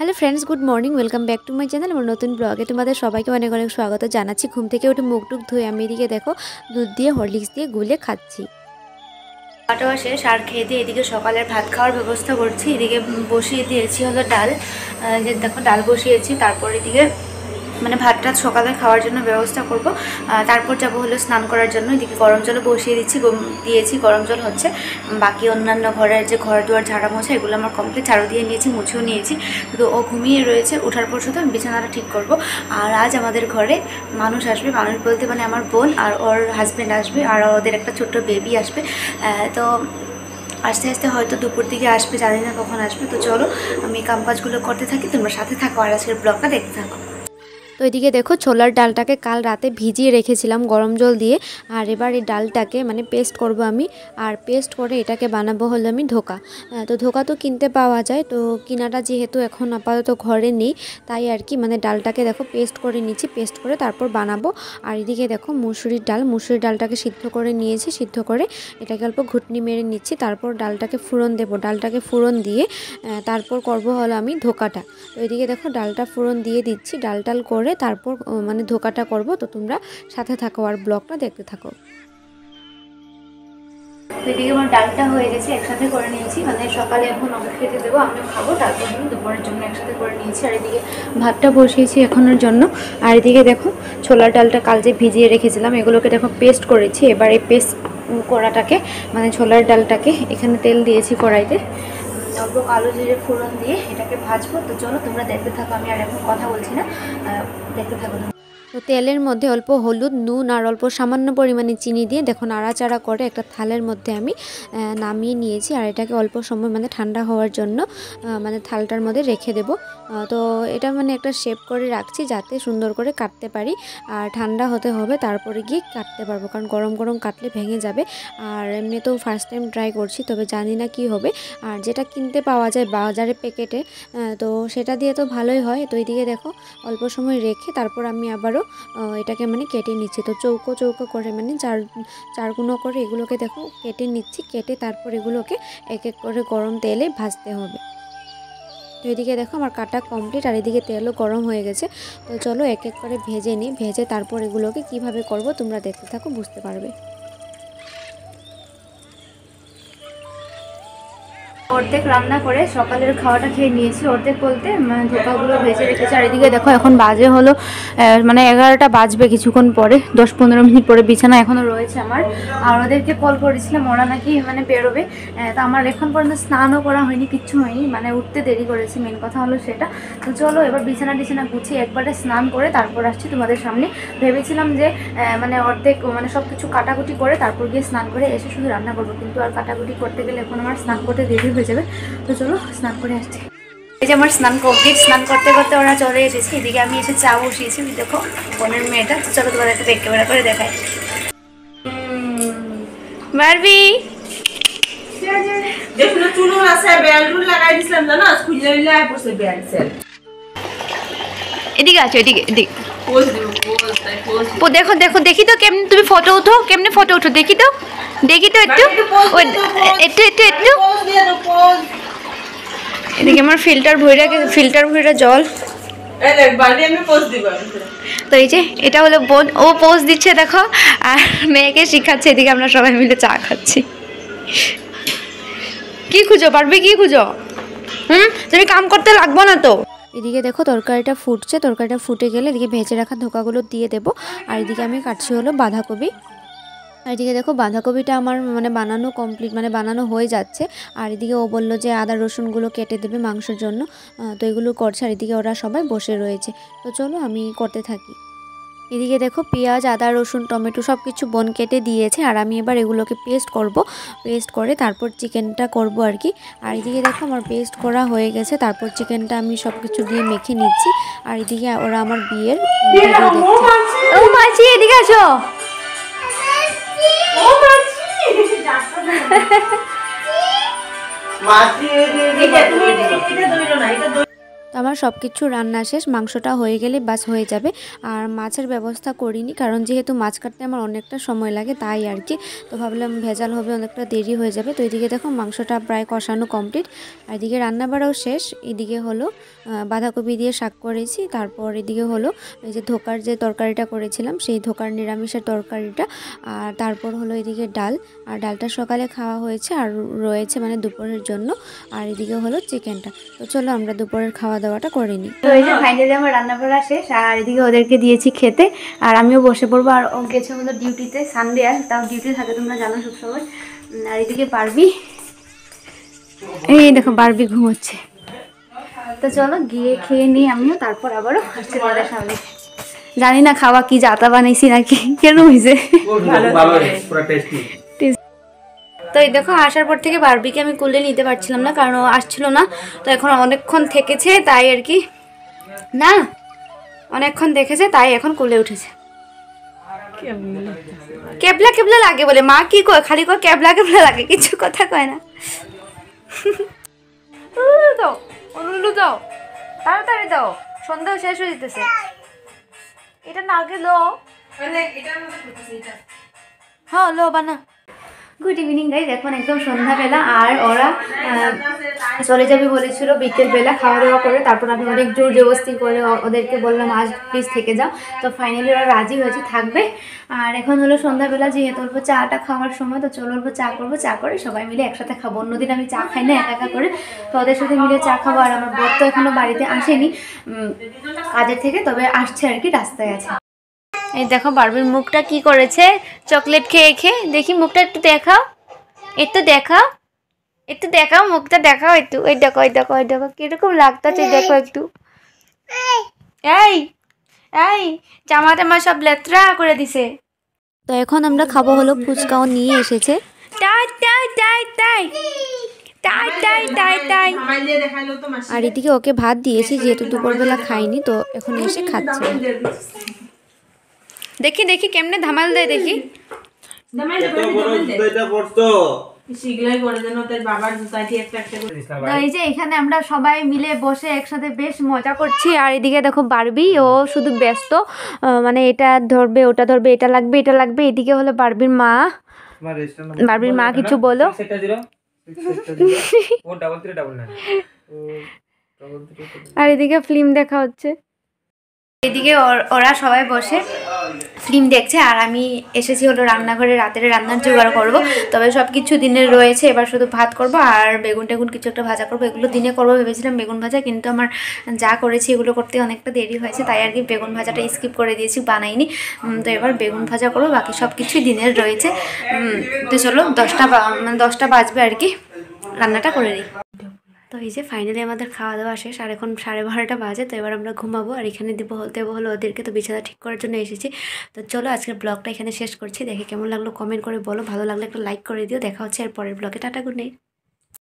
Hello friends, good morning. Welcome back to my channel. আমার নতুন ব্লগে তোমাদের সবাইকে অনেক অনেক স্বাগত জানাচ্ছি। ঘুম থেকে উঠে মুখ টুক ধুয়ে আমি এদিকে দেখো দুধ দিয়ে হরলিক্স দিয়ে গুলে খাচ্ছি। খাওয়া শেষ আর খেয়ে দিয়ে এদিকে সকালের ভাত খাওয়ার ব্যবস্থা করছি। এদিকে বসিয়ে দিয়েছি হলো ডাল, যে দেখো ডাল বসিয়েছি। তারপর এদিকে মানে ভাতটা সকালে খাওয়ার জন্য ব্যবস্থা করব। তারপর যাবো হলো স্নান করার জন্য। এদিকে গরম জলও বসিয়ে দিয়েছি, গরম জল হচ্ছে। বাকি অন্যান্য ঘরের যে ঘর দুয়ার ঝাড়া মোছা এগুলো আমার কমপ্লিট, ঝাড়ু দিয়ে নিয়েছি, মুছেও নিয়েছি। তো ও ঘুমিয়ে রয়েছে, ওঠার পর শুধু আমি বিছানাটা ঠিক করব। আর আজ আমাদের ঘরে মানুষ আসবে, মানুষ বলতে মানে আমার বোন আর ওর হাজব্যান্ড আসবে, আর ওদের একটা ছোট্ট বেবি আসবে। তো আস্তে আস্তে হয়তো দুপুর দিকে আসবে, জানি না কখন আসবে। তো চলো আমি কামকাজগুলো করতে থাকি, তোমরা সাথে থাকো আর আজকের ব্লগটা দেখতে থাকো। তো এদিকে দেখো ছোলার ডালটাকে কাল রাতে ভিজিয়ে রেখেছিলাম গরম জল দিয়ে। আর এবার এই ডালটাকে মানে পেস্ট করব আমি, আর পেস্ট করে এটাকে বানাবো হলো আমি ধোকা। তো ধোকা তো কিনতে পাওয়া যায়, তো কিনাটা যেহেতু এখন আপাতত ঘরে নেই, তাই আর কি মানে ডালটাকে দেখো পেস্ট করে নিচ্ছি, পেস্ট করে তারপর বানাবো। আর এদিকে দেখো মুসুরির ডালটাকে সিদ্ধ করে নিয়েছি, সিদ্ধ করে এটাকে অল্প ঘুটনি মেরে নিচ্ছি। তারপর ডালটাকে ফোড়ন দেবো, ডালটাকে ফোড়ন দিয়ে তারপর করব হলো আমি ধোকাটা। তো এদিকে দেখো ডালটা ফোড়ন দিয়ে দিচ্ছি, ডাল করে তারপর মানে ধোকাটা করব। তো তোমরা সাথে থাকো আর ব্লগটা দেখতে থাকো। এদিকে আমার ডালটা হয়ে গেছে, একসাথে করে নিয়েছি, মানে সকালে এখন ওকে খেতে দেবো, আমিও খাবো। তারপর আমি দুপুরের জন্য একসাথে করে নিয়েছি। আর এদিকে ভাতটা বসিয়েছি এখনের জন্য। আর এদিকে দেখো ছোলার ডালটা কাল যে ভিজিয়ে রেখেছিলাম এগুলোকে দেখো পেস্ট করেছি। এবার এই পেস্ট করাটাকে মানে ছোলার ডালটাকে এখানে তেল দিয়েছি কড়াইতে, অল্প কালো জিরে ফোড়ন দিয়ে এটাকে ভাজবো। তো চলো তোমরা দেখতে থাকো, আমি আর এখন কথা বলছি না, দেখতে থাকো। তো তেলের মধ্যে অল্প হলুদ, নুন আর অল্প সামান্য পরিমাণে চিনি দিয়ে দেখো নাড়াচাড়া করে একটা থালের মধ্যে আমি নামিয়ে নিয়েছি। আর এটাকে অল্প সময় মানে ঠান্ডা হওয়ার জন্য মানে থালটার মধ্যে রেখে দেব। তো এটা মানে একটা শেপ করে রাখছি যাতে সুন্দর করে কাটতে পারি। আর ঠান্ডা হতে হবে, তারপরে গিয়ে কাটতে পারবো, কারণ গরম গরম কাটলে ভেঙে যাবে। আর এমনি তো ফার্স্ট টাইম ট্রাই করছি, তবে জানি না কি হবে। আর যেটা কিনতে পাওয়া যায় বাজারে প্যাকেটে, তো সেটা দিয়ে তো ভালোই হয়। তো এইদিকে দেখো অল্প সময় রেখে তারপর আমি আবারও এটাকে মানে কেটে নিচ্ছি। তো চৌকো চৌকো করে মানে চারগুলো করে এগুলোকে দেখো কেটে নিচ্ছি, কেটে তারপর এগুলোকে এক এক করে গরম তেলে ভাজতে হবে। তো এদিকে দেখো আমার কাটা কমপ্লিট, আর এদিকে তেলও গরম হয়ে গেছে। তো চলো এক এক করে ভেজে নিই, ভেজে তারপর এগুলোকে কিভাবে করব তোমরা দেখতে থাকো, বুঝতে পারবে। অর্ধেক রান্না করে সকালের খাওয়াটা খেয়ে নিয়েছি, অর্ধেক বলতে মানে ধোকাগুলো ভেজে রেখেছি। আর এদিকে দেখো এখন বাজে হলো মানে 11টা বাজবে, কিছুক্ষণ পরে 10-15 মিনিট পরে। বিছানা এখনও রয়েছে আমার। আর ওদেরকে কল করেছিলাম, ওরা নাকি মানে বেরোবে। তো আমার এখন পর্যন্ত স্নানও করা হয়নি, কিচ্ছু হয়নি, মানে উঠতে দেরি করেছি, মেন কথা হলো সেটা। তো চলো এবার বিছানা গুছিয়ে একবারে স্নান করে তারপর আসছি তোমাদের সামনে। ভেবেছিলাম যে মানে অর্ধেক মানে সব কিছু কাটাকুটি করে তারপর গিয়ে স্নান করে এসে শুধু রান্না করবো, কিন্তু আর কাটাকুটি করতে গেলে এখন আমার স্নান করতে দেরি হয়ে যাবে। তো চলো স্নান করে আসছি। এই যে আমার স্নান কমপ্লিট, স্নান করতে করতে ওরা চলে এসেছে। এদিকে আমি এসে চা বসিয়েছি, দেখো বোনের মেয়েটা। তো চলো তোমাদের একটা ব্যাক ক্যামেরা করে দেখাই। বারবি দেখুন চুলো আছে, বেলরুল লাগাই দিছিলাম জানো, খুলে লইলে আই পড়ছে বেলসেল। এদিকে আছো, এদিকে এদিকে পোজ দিব, পোজ দেখো দেখো, দেখি তো কেমনি তুমি ফটো উঠো, কেমনি ফটো উঠো দেখি তো, দেখি তো একটু একটু একটু একটু। পোজ দিয়ে দাও, পোজ। এদিকে আমার ফিল্টার ভইরা জল। এই দেখ বাড়ি আমি পোজ দিব। তো এই যে এটা হলো বোন, ও পোজ দিচ্ছে দেখো, আর মেয়েকে শিখাচ্ছে। এদিকে আমরা সবাই মিলে চা খাচ্ছি। কি খুঁজো পারবে, কি খুঁজো? তুমি কাম করতে লাগবো না তো। এদিকে দেখো তরকারিটা ফুটছে, তরকারিটা ফুটে গেলে এদিকে ভেজে রাখা ধোকাগুলো দিয়ে দেবো। আর এদিকে আমি কাটছি হলো বাঁধাকপি। আর এদিকে দেখো বাঁধাকপিটা আমার মানে বানানো কমপ্লিট, মানে বানানো হয়ে যাচ্ছে। আর এদিকে ও বললো যে আদা রসুনগুলো কেটে দেবে মাংসের জন্য, তো এগুলো করছে। আর এদিকে ওরা সবাই বসে রয়েছে। তো চলো আমি করতে থাকি। এদিকে দেখো পেঁয়াজ, আদা, রসুন, টমেটো সব কিছু বোন কেটে দিয়েছে। আর আমি এবার এগুলোকে পেস্ট করব, পেস্ট করে তারপর চিকেনটা করব আর কি। আর এদিকে দেখো আমার পেস্ট করা হয়ে গেছে, তারপর চিকেনটা আমি সব কিছু দিয়ে মেখে নিচ্ছি। আর এদিকে ওরা আমার বিয়ের ভিডিও দেখছে। ও মাছি এদিকে আসো। ও মাছি মাছি, এই যে তুমি এটা ধইরো না, এটা। তো আমার সব কিছু রান্না শেষ, মাংসটা হয়ে গেলে বাস হয়ে যাবে। আর মাছের ব্যবস্থা করিনি, কারণ যেহেতু মাছ কাটতে আমার অনেকটা সময় লাগে তাই আর কি। তো ভাবলাম ভেজাল হবে, অনেকটা দেরি হয়ে যাবে। তো এদিকে দেখো মাংসটা প্রায় কষানো কমপ্লিট, আর এদিকে রান্না বাড়াও শেষ। এদিকে হলো বাঁধাকপি দিয়ে শাক করেছি, তারপর এদিকে হলো এই যে ধোকার যে তরকারিটা করেছিলাম সেই ধোকার নিরামিষের তরকারিটা, আর তারপর হলো এদিকে ডাল। আর ডালটা সকালে খাওয়া হয়েছে আর রয়েছে মানে দুপুরের জন্য। আর এদিকে হলো চিকেনটা। তো চলো আমরা দুপুরের খাওয়া দাওয়াটা করে নিই। তো এই যে ফাইনালি আমার রান্না করা শেষ, আর এদিকে ওদেরকে দিয়েছি খেতে, আর আমিও বসে পড়বো। আর ও গেছে হলো ডিউটিতে, সানডে আর তাও ডিউটি থাকে, তোমরা জানো সবসময়। আর এদিকে পারবি, এই দেখো বারবি ঘুমোচ্ছে। তো চলো গিয়ে খেয়ে নিই আমিও, তারপর আবারও আসছে তোমাদের সামনে। জানি না খাওয়া কি জাতা বানাইছি নাকি, কেন হয়েছে। তো এই দেখো আসার পর থেকে বারবিকে আমি কোলে নিতে পারছিলাম না, কারণ ও আসছিল না। তো এখন অনেকক্ষণ থেকেছে তাই আর কি, না অনেকক্ষণ দেখেছে তাই এখন কোলে উঠেছে। কেবলা কেবলা লাগে বলে, মা কি কয় খালি কয় কেবলা কেবলা লাগে, কিছু কথা কয় না। দাও অনুলু দাও, তাড়াতাড়ি দাও, সন্ধ্যা শেষ হয়ে যেতেছে। এটা না আগে লো, হ্যাঁ লো বানা। গুড ইভিনিং গাইজ, এখন একদম সন্ধ্যাবেলা। আর ওরা চলে যাবে বলেছিল বিকেলবেলা খাওয়া দাওয়া করে। তারপর আমি অনেক জোর জবরদস্তি করে ওদেরকে বললাম আজ প্লিজ থেকে যাও। তো ফাইনালি ওরা রাজি হয়েছে থাকবে। আর এখন হলো সন্ধ্যাবেলা, যেহেতু অল্প চাটা খাওয়ার সময়, তো চলো অল্প চা করবো, চা করে সবাই মিলে একসাথে খাবো। অন্যদিন আমি চা খাই না একা একা করে, তো ওদের সাথে মিলে চা খাবো। আর আমার বর তো এখনো বাড়িতে আসেনি কাজের থেকে, তবে আসছে আর কি, রাস্তায় আছে। এই দেখো বারবির মুখটা কি করেছে, চকলেট খেয়ে খেয়ে। দেখি মুখটা একটু দেখাও, একটু দেখাও, একটু দেখাও মুখটা দেখাও একটু। ওই দেখো ওই দেখো ওই দেখো কিরকম লাগতেছে, দেখো একটু। এই এই জামা টামা সব লেত্রা করে দিছে। তো এখন আমরা খাবো হলো ফুচকাও নিয়ে এসেছে। টাই টাই টাই টাই টাই টাই টাই টাই। আর এদিকে ওকে ভাত দিয়েছি, যেহেতু দুপুরবেলা খাইনি, তো এখন এসে খাচ্ছে। দেখি দেখি কেমনে ধামাল দেয়, দেখি। এই যে এখানে আমরা সবাই মিলে বসে একসাথে বেশ মজা করছি। আর এদিকে দেখো বারবি, ও শুধু ব্যস্ত, মানে এটা ধরবে ওটা ধরবে, এটা লাগবে এটা লাগবে। এদিকে হলো বারবির মা, বারবির মা কিছু বলো। আর এদিকে ফিল্ম দেখা হচ্ছে। এদিকে ওরা সবাই বসে ফিল্ম দেখছে, আর আমি এসেছি হলো রান্নাঘরে রাতের রান্নার জোগাড় করব। তবে সব কিছু দিনের রয়েছে, এবার শুধু ভাত করব আর বেগুন টেগুন কিছু একটা ভাজা করবো। এগুলো দিনে করবো ভেবেছিলাম বেগুন ভাজা, কিন্তু আমার যা করেছি এগুলো করতে অনেকটা দেরি হয়েছে, তাই আর কি বেগুন ভাজাটা স্কিপ করে দিয়েছি, বানাইনি। তো এবার বেগুন ভাজা করবো, বাকি সব কিছুই দিনের রয়েছে। তো চলো 10টা বাজবে আর কি, রান্নাটা করে নিই। তো এই যে ফাইনালি আমাদের খাওয়া দাওয়া শেষ, আর এখন 12:30 বাজে। তো এবার আমরা ঘুমাবো, আর এখানে দেবো হলো ওদেরকে, তো বিছানা ঠিক করার জন্য এসেছি। তো চলো আজকের ব্লগটা এখানে শেষ করছি। দেখে কেমন লাগলো কমেন্ট করে বলো, ভালো লাগলে একটা লাইক করে দিও। দেখা হচ্ছে এর পরের ব্লগে। Tata, good night.